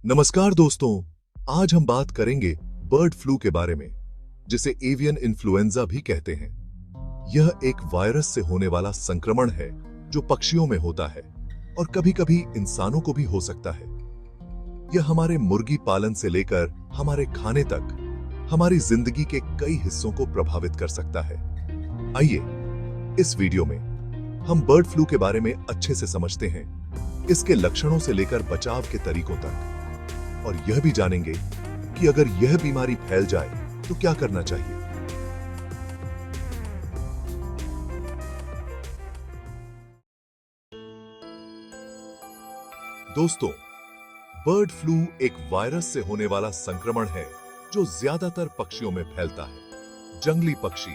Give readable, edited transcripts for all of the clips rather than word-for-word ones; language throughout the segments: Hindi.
नमस्कार दोस्तों, आज हम बात करेंगे बर्ड फ्लू के बारे में, जिसे एवियन इन्फ्लुएंजा भी कहते हैं। यह एक वायरस से होने वाला संक्रमण है जो पक्षियों में होता है और कभी-कभी इंसानों को भी हो सकता है। यह हमारे मुर्गी पालन से लेकर हमारे खाने तक हमारी जिंदगी के कई हिस्सों को प्रभावित कर सकता है। आइए इस वीडियो में हम बर्ड फ्लू के बारे में अच्छे से समझते हैं, इसके लक्षणों से लेकर बचाव के तरीकों तक, और यह भी जानेंगे कि अगर यह बीमारी फैल जाए तो क्या करना चाहिए। दोस्तों, बर्ड फ्लू एक वायरस से होने वाला संक्रमण है जो ज्यादातर पक्षियों में फैलता है। जंगली पक्षी,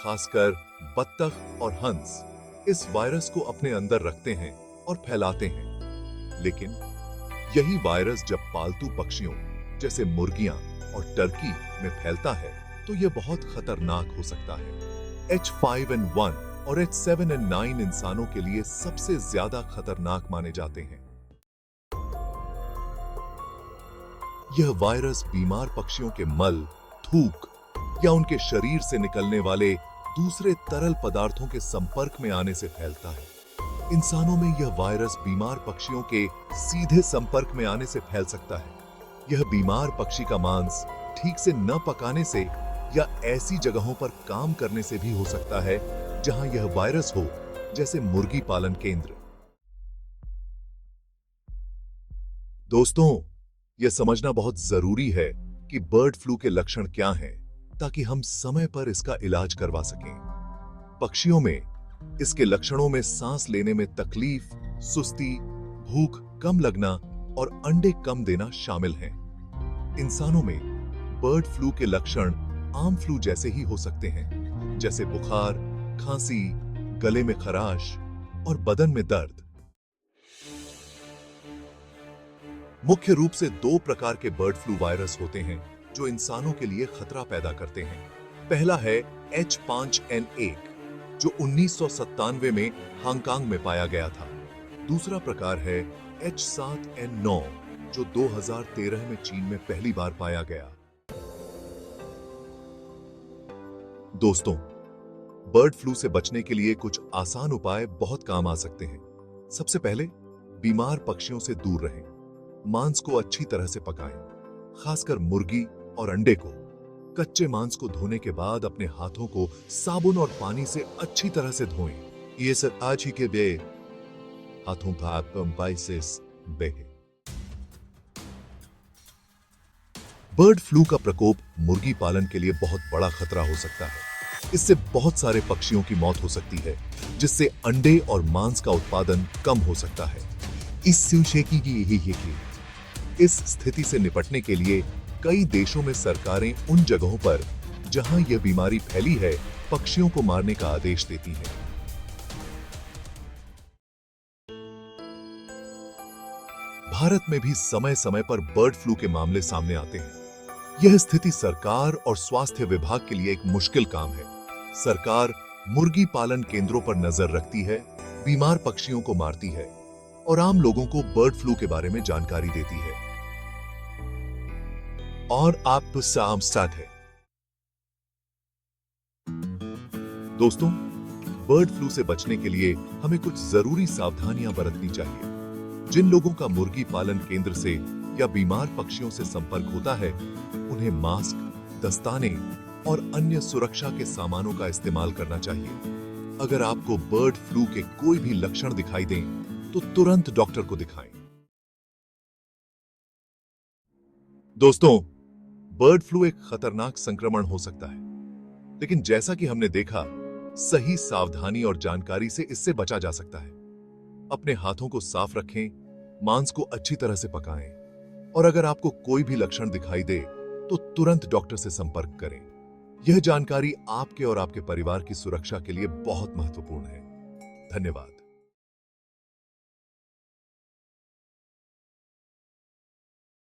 खासकर बत्तख और हंस, इस वायरस को अपने अंदर रखते हैं और फैलाते हैं। लेकिन यही वायरस जब पालतू पक्षियों जैसे मुर्गियां और टर्की में फैलता है तो यह बहुत खतरनाक हो सकता है। H5N1 और H7N9 इंसानों के लिए सबसे ज्यादा खतरनाक माने जाते हैं। यह वायरस बीमार पक्षियों के मल, थूक या उनके शरीर से निकलने वाले दूसरे तरल पदार्थों के संपर्क में आने से फैलता है। इंसानों में यह वायरस बीमार पक्षियों के सीधे संपर्क में आने से फैल सकता है। यह बीमार पक्षी का मांस ठीक से न पकाने से या ऐसी जगहों पर काम करने से भी हो सकता है जहां यह वायरस हो, जैसे मुर्गी पालन केंद्र। दोस्तों, यह समझना बहुत जरूरी है कि बर्ड फ्लू के लक्षण क्या हैं, ताकि हम समय पर इसका इलाज करवा सकें। पक्षियों में इसके लक्षणों में सांस लेने में तकलीफ, सुस्ती, भूख कम लगना और अंडे कम देना शामिल हैं। इंसानों में बर्ड फ्लू के लक्षण आम फ्लू जैसे ही हो सकते हैं, जैसे बुखार, खांसी, गले में खराश और बदन में दर्द। मुख्य रूप से दो प्रकार के बर्ड फ्लू वायरस होते हैं जो इंसानों के लिए खतरा पैदा करते हैं। पहला है H5N1 जो 1997 में हांगकांग में पाया गया था। दूसरा प्रकार है H7N9 जो 2013 में चीन में पहली बार पाया गया। दोस्तों, बर्ड फ्लू से बचने के लिए कुछ आसान उपाय बहुत काम आ सकते हैं। सबसे पहले, बीमार पक्षियों से दूर रहें। मांस को अच्छी तरह से पकाएं, खासकर मुर्गी और अंडे को। कच्चे मांस को धोने के बाद अपने हाथों को साबुन और पानी से अच्छी तरह से धोएं। ये सब आज ही के बे हाथों का बेहे। बर्ड फ्लू का प्रकोप मुर्गी पालन के लिए बहुत बड़ा खतरा हो सकता है। इससे बहुत सारे पक्षियों की मौत हो सकती है, जिससे अंडे और मांस का उत्पादन कम हो सकता है। इस स्थिति से निपटने के लिए कई देशों में सरकारें उन जगहों पर जहां यह बीमारी फैली है, पक्षियों को मारने का आदेश देती हैं। भारत में भी समय समय पर बर्ड फ्लू के मामले सामने आते हैं। यह स्थिति सरकार और स्वास्थ्य विभाग के लिए एक मुश्किल काम है। सरकार मुर्गी पालन केंद्रों पर नजर रखती है, बीमार पक्षियों को मारती है और आम लोगों को बर्ड फ्लू के बारे में जानकारी देती है। और आप साथ है। दोस्तों, बर्ड फ्लू से बचने के लिए हमें कुछ जरूरी सावधानियां बरतनी चाहिए। जिन लोगों का मुर्गी पालन केंद्र से या बीमार पक्षियों से संपर्क होता है, उन्हें मास्क, दस्ताने और अन्य सुरक्षा के सामानों का इस्तेमाल करना चाहिए। अगर आपको बर्ड फ्लू के कोई भी लक्षण दिखाई दें, तो तुरंत डॉक्टर को दिखाएं। दोस्तों, बर्ड फ्लू एक खतरनाक संक्रमण हो सकता है, लेकिन जैसा कि हमने देखा, सही सावधानी और जानकारी से इससे बचा जा सकता है। अपने हाथों को साफ रखें, मांस को अच्छी तरह से पकाएं, और अगर आपको कोई भी लक्षण दिखाई दे, तो तुरंत डॉक्टर से संपर्क करें। यह जानकारी आपके और आपके परिवार की सुरक्षा के लिए बहुत महत्वपूर्ण है। धन्यवाद।